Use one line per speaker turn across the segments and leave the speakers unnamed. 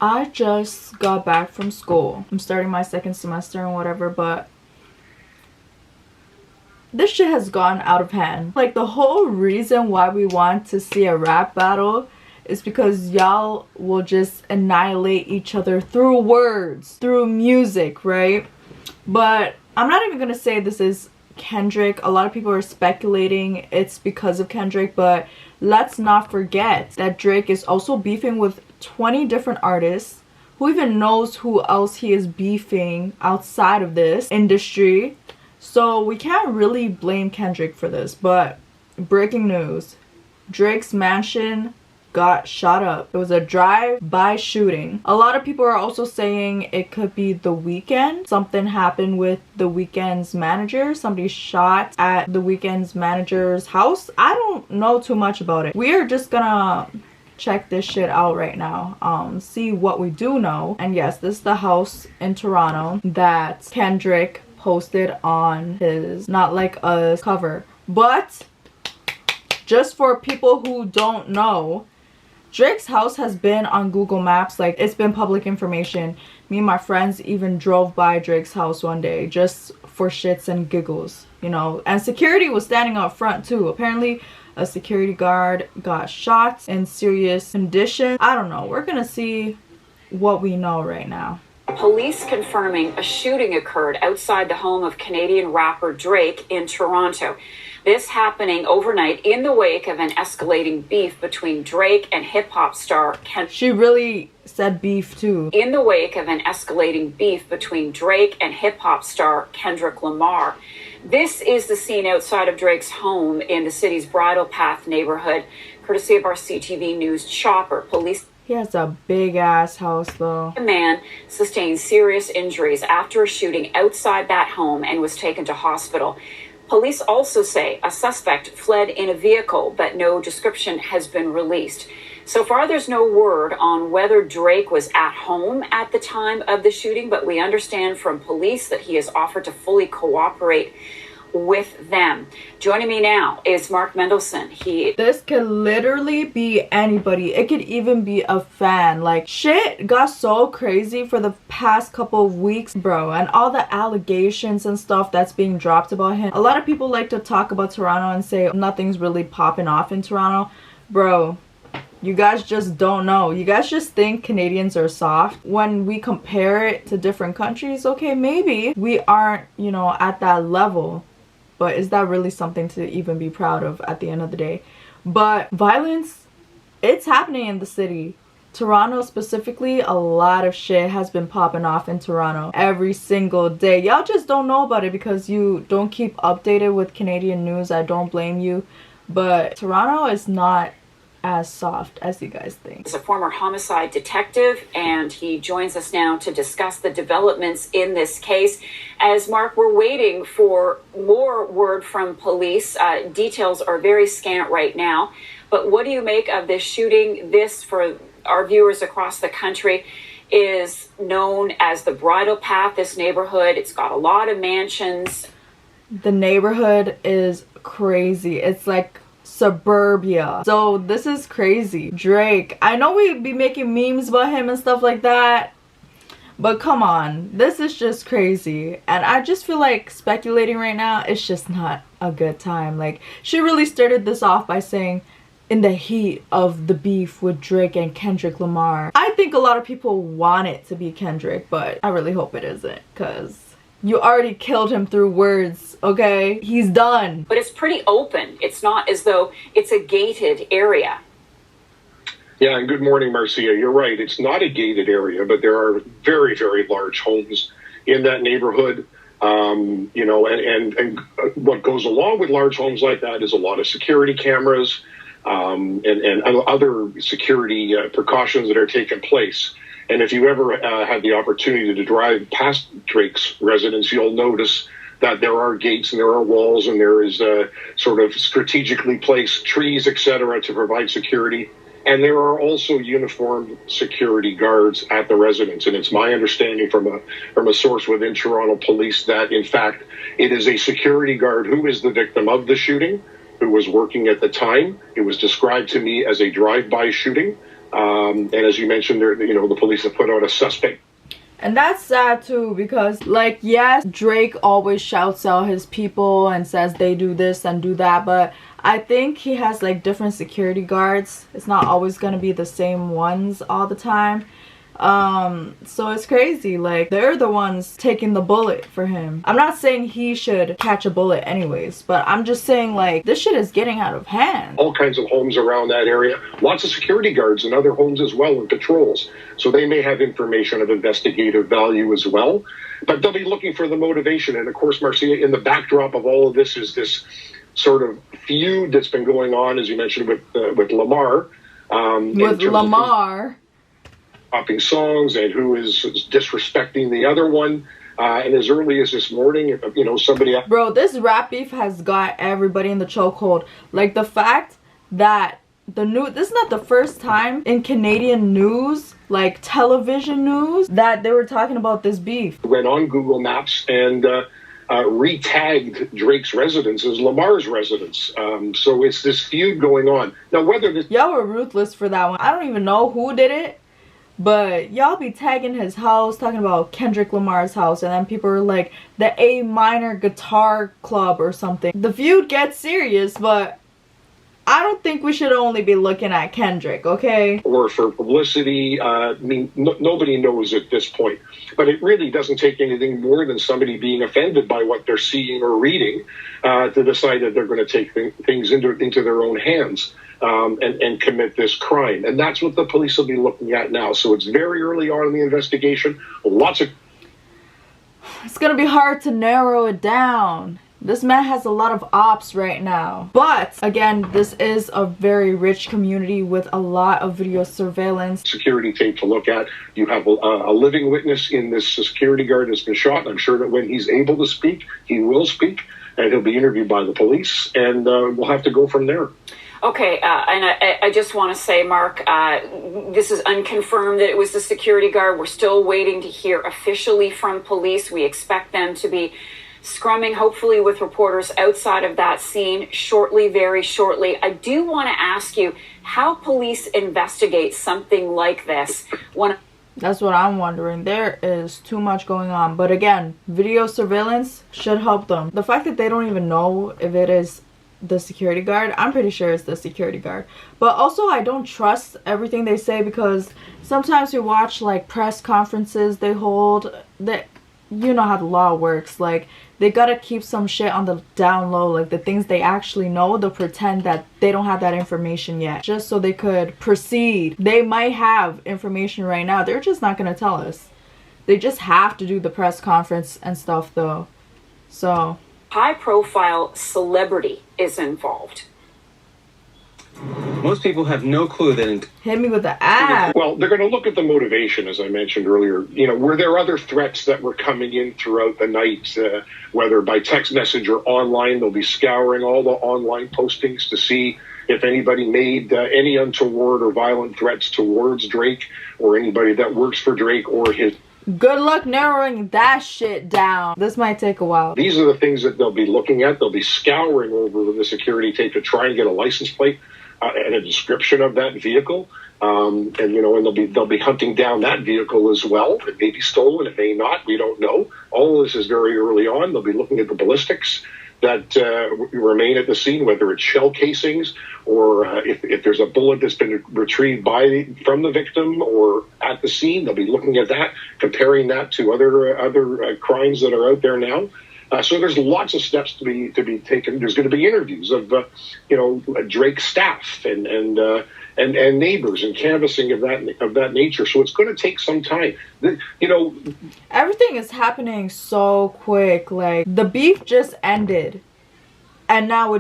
I just got back from school. I'm starting my second semester and whatever, but this shit has gone out of hand. Like, the whole reason why we want to see a rap battle is because y'all will just annihilate each other through words, through music, right? But I'm not even gonna say this is Kendrick. A lot of people are speculating it's because of Kendrick, but let's not forget that Drake is also beefing with 20 different artists. Who even knows who else he is beefing outside of this industry? So we can't really blame Kendrick for this. But breaking news, Drake's mansion got shot up. It was a drive-by shooting. A lot of people are also saying it could be The Weeknd. Something happened with The Weeknd's manager. Somebody shot at The Weeknd's manager's house. I don't know too much about it. We are just gonna check this shit out right now, see what we do know. And yes, this is the house in Toronto that Kendrick posted on his Not Like Us cover. But just for people who don't know, Drake's house has been on Google Maps. Like, it's been public information. Me and my friends even drove by Drake's house one day just for shits and giggles, you know. And security was standing up front too. Apparently a security guard got shot in serious condition. I don't know. We're gonna see what we know right now.
Police confirming a shooting occurred outside the home of Canadian rapper Drake in Toronto. This happening overnight in the wake of an escalating beef between Drake and hip-hop star Kendrick.
She really said beef too.
In the wake of an escalating beef between Drake and hip-hop star Kendrick Lamar. This is the scene outside of Drake's home in the city's Bridle Path neighborhood, courtesy of our CTV News chopper. Police.
He has a big ass house though.
A man sustained serious injuries after a shooting outside that home and was taken to hospital. Police also say a suspect fled in a vehicle, but no description has been released. So far, there's no word on whether Drake was at home at the time of the shooting, but we understand from police that he has offered to fully cooperate with them. Joining me now is Mark Mendelson.
This could literally be anybody. It could even be a fan. Like, shit got so crazy for the past couple of weeks, bro, and all the allegations and stuff that's being dropped about him. A lot of people like to talk about Toronto and say nothing's really popping off in Toronto. Bro, you guys just don't know. You guys just think Canadians are soft. When we compare it to different countries, okay, maybe we aren't, you know, at that level. But is that really something to even be proud of at the end of the day? But violence, it's happening in the city. Toronto specifically, a lot of shit has been popping off in Toronto every single day. Y'all just don't know about it because you don't keep updated with Canadian news. I don't blame you. But Toronto is not as soft as you guys think.
He's a former homicide detective, and he joins us now to discuss the developments in this case. As Mark, we're waiting for more word from police. Details are very scant right now. But what do you make of this shooting? This, for our viewers across the country, is known as the Bridle Path, this neighborhood. It's got a lot of mansions.
The neighborhood is crazy. It's like suburbia. So this is crazy. Drake, I know we'd be making memes about him and stuff like that, but come on, this is just crazy. And I just feel like speculating right now, it's just not a good time. Like, she really started this off by saying, in the heat of the beef with Drake and Kendrick Lamar. I think a lot of people want it to be Kendrick, but I really hope it isn't, because you already killed him through words, okay? He's done.
But it's pretty open. It's not as though it's a gated area.
Yeah, and good morning, Marcia. You're right. It's not a gated area, but there are very, very large homes in that neighborhood. You know, and what goes along with large homes like that is a lot of security cameras and other security precautions that are taking place. And if you ever had the opportunity to drive past Drake's residence, you'll notice that there are gates and there are walls and there is sort of strategically placed trees, etc., to provide security. And there are also uniformed security guards at the residence. And it's my understanding from a source within Toronto Police that, in fact, it is a security guard who is the victim of the shooting, who was working at the time. It was described to me as a drive-by shooting. And as you mentioned, the police have put out a suspect.
And that's sad too, because like, yes, Drake always shouts out his people and says they do this and do that, but I think he has like different security guards. It's not always gonna be the same ones all the time. So it's crazy, like they're the ones taking the bullet for him. I'm not saying he should catch a bullet anyways, but I'm just saying like this shit is getting out of hand.
All kinds of homes around that area, lots of security guards in other homes as well, and patrols, so they may have information of investigative value as well, but they'll be looking for the motivation. And of course, Marcia, in the backdrop of all of this is this sort of feud that's been going on, as you mentioned, with Lamar.
With Lamar
popping songs and who is disrespecting the other one. And as early as this morning, somebody...
Bro, this rap beef has got everybody in the chokehold. Like the fact that this is not the first time in Canadian news, like television news, that they were talking about this beef.
Went on Google Maps and re-tagged Drake's residence as Lamar's residence. So it's this feud going on. Now, whether this...
Y'all were ruthless for that one. I don't even know who did it, but y'all be tagging his house, talking about Kendrick Lamar's house, and then people are like, the A minor guitar club or something. The feud gets serious, but I don't think we should only be looking at Kendrick, okay?
Or for publicity. Nobody knows at this point. But it really doesn't take anything more than somebody being offended by what they're seeing or reading to decide that they're going to take things into their own hands. And commit this crime. And that's what the police will be looking at now. So it's very early on in the investigation.
It's gonna be hard to narrow it down. This man has a lot of ops right now. But again, this is a very rich community with a lot of video surveillance.
Security tape to look at. You have a living witness in this security guard that's been shot. I'm sure that when he's able to speak, he will speak. And he'll be interviewed by the police. And we'll have to go from there.
Okay, and I just want to say, Mark, this is unconfirmed that it was the security guard. We're still waiting to hear officially from police. We expect them to be scrumming, hopefully, with reporters outside of that scene shortly, very shortly. I do want to ask you how police investigate something like this.
That's what I'm wondering. There is too much going on. But again, video surveillance should help them. The fact that they don't even know if it is the security guard, I'm pretty sure it's the security guard. But also, I don't trust everything they say, because sometimes we watch like press conferences they hold, that you know how the law works, like they gotta keep some shit on the down low, like the things they actually know, they'll pretend that they don't have that information yet just so they could proceed. They might have information right now, they're just not gonna tell us. They just have to do the press conference and stuff though. So
high-profile celebrity is involved.
Most people have no clue that...
Hit me with the ad.
Well, they're going to look at the motivation, as I mentioned earlier. Were there other threats that were coming in throughout the night, whether by text message or online? They'll be scouring all the online postings to see if anybody made any untoward or violent threats towards Drake, or anybody that works for Drake or his...
Good luck narrowing that shit down. This might take a while.
These are the things that they'll be looking at. They'll be scouring over the security tape to try and get a license plate and a description of that vehicle. And they'll be hunting down that vehicle as well. It may be stolen, it may not, we don't know. All of this is very early on. They'll be looking at the ballistics that remain at the scene, whether it's shell casings or if there's a bullet that's been retrieved from the victim or at the scene. They'll be looking at that, comparing that to other crimes that are out there now. So there's lots of steps to be taken. There's going to be interviews of Drake's staff and neighbors and canvassing of that nature. So it's going to take some time.
Everything is happening so quick. Like the beef just ended, and now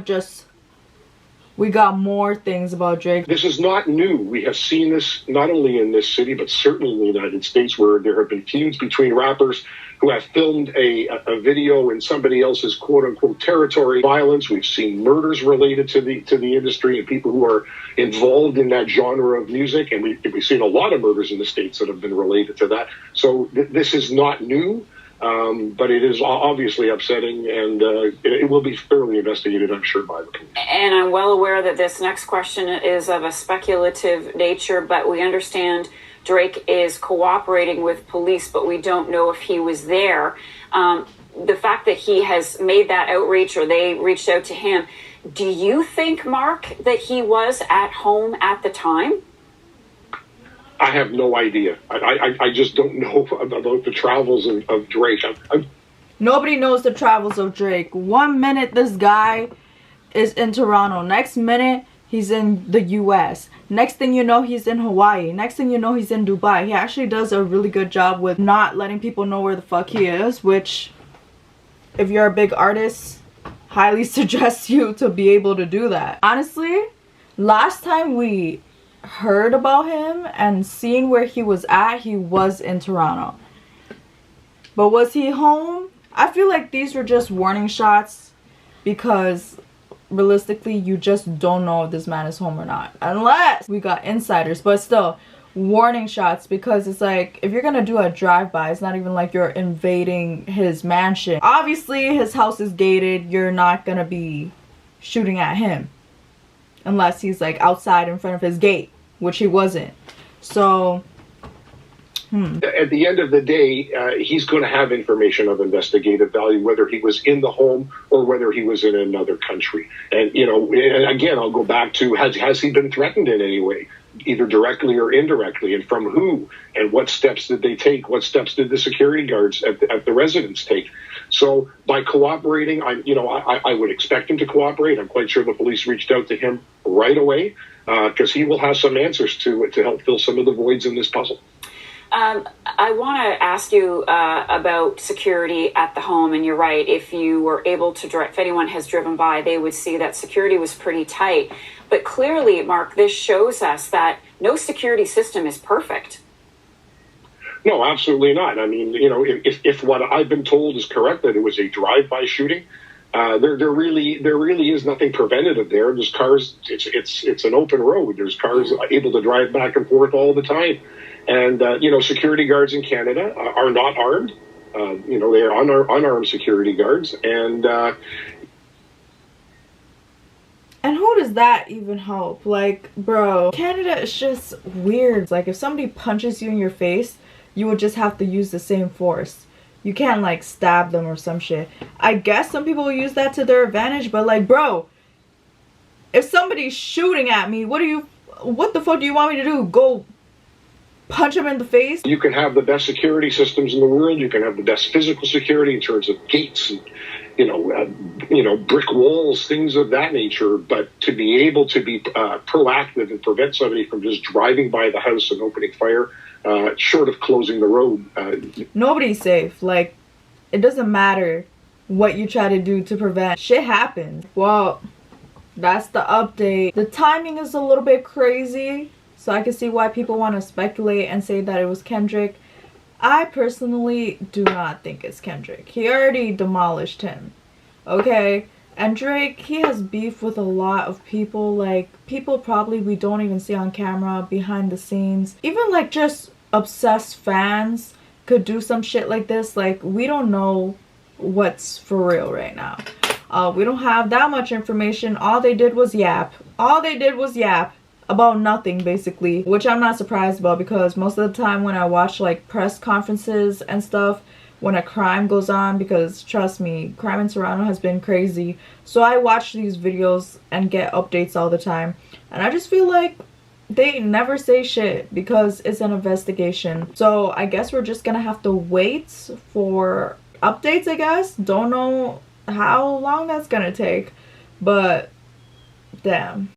we got more things about Drake.
This is not new. We have seen this not only in this city, but certainly in the United States, where there have been feuds between rappers who have filmed a video in somebody else's quote-unquote territory. Violence. We've seen murders related to the industry and people who are involved in that genre of music. And we've seen a lot of murders in the States that have been related to that. So this is not new. But it is obviously upsetting, and it will be thoroughly investigated, I'm sure, by the police.
And I'm well aware that this next question is of a speculative nature, but we understand Drake is cooperating with police, but we don't know if he was there. The fact that he has made that outreach, or they reached out to him, do you think, Mark, that he was at home at the time?
I have no idea. I just don't know about the travels of Drake.
Nobody knows the travels of Drake. 1 minute this guy is in Toronto. Next minute he's in the US. Next thing you know he's in Hawaii. Next thing you know he's in Dubai. He actually does a really good job with not letting people know where the fuck he is, which if you're a big artist, highly suggest you to be able to do that. Honestly, last time we heard about him and seen where he was at, he was in Toronto. But was he home? I feel like these were just warning shots, because realistically you just don't know if this man is home or not, unless we got insiders. But still, warning shots, because it's like, if you're gonna do a drive-by, it's not even like you're invading his mansion. Obviously his house is gated. You're not gonna be shooting at him unless he's like outside in front of his gate, which he wasn't. So
at the end of the day, he's going to have information of investigative value, whether he was in the home or whether he was in another country. And, you know, and again, I'll go back to, has he been threatened in any way, either directly or indirectly, and from who, and what steps did they take? What steps did the security guards at the residence take? So by cooperating, I would expect him to cooperate. I'm quite sure the police reached out to him right away, because he will have some answers to help fill some of the voids in this puzzle.
I want to ask you about security at the home, and you're right. If you were able to drive, if anyone has driven by, they would see that security was pretty tight. But clearly, Mark, this shows us that no security system is perfect.
No, absolutely not. I mean, you know, if what I've been told is correct, that it was a drive-by shooting, there really is nothing preventative there. There's cars. It's an open road. There's cars able to drive back and forth all the time. And, you know, security guards in Canada are not armed. You know, they are unarmed security guards. And
who does that even help? Like, bro, Canada is just weird. Like, if somebody punches you in your face, you would just have to use the same force. You can't, like, stab them or some shit. I guess some people will use that to their advantage, but, like, bro, if somebody's shooting at me, what the fuck do you want me to do? Go punch him in the face?
You can have the best security systems in the world. You can have the best physical security in terms of gates and, you know, brick walls, things of that nature. But to be able to be proactive and prevent somebody from just driving by the house and opening fire, short of closing the road.
Nobody's safe. Like, it doesn't matter what you try to do to prevent. Shit happens. Well, that's the update. The timing is a little bit crazy, so I can see why people want to speculate and say that it was Kendrick. I personally do not think it's Kendrick. He already demolished him. Okay? And Drake, he has beef with a lot of people. Like, people probably we don't even see on camera, behind the scenes. Even like just obsessed fans could do some shit like this. Like, we don't know what's for real right now. We don't have that much information. All they did was yap. All they did was yap about nothing, basically, which I'm not surprised about, because most of the time when I watch like press conferences and stuff, when a crime goes on, because trust me, crime in Toronto has been crazy, so I watch these videos and get updates all the time, and I just feel like they never say shit because it's an investigation. So I guess we're just gonna have to wait for updates, I guess. Don't know how long that's gonna take, but damn.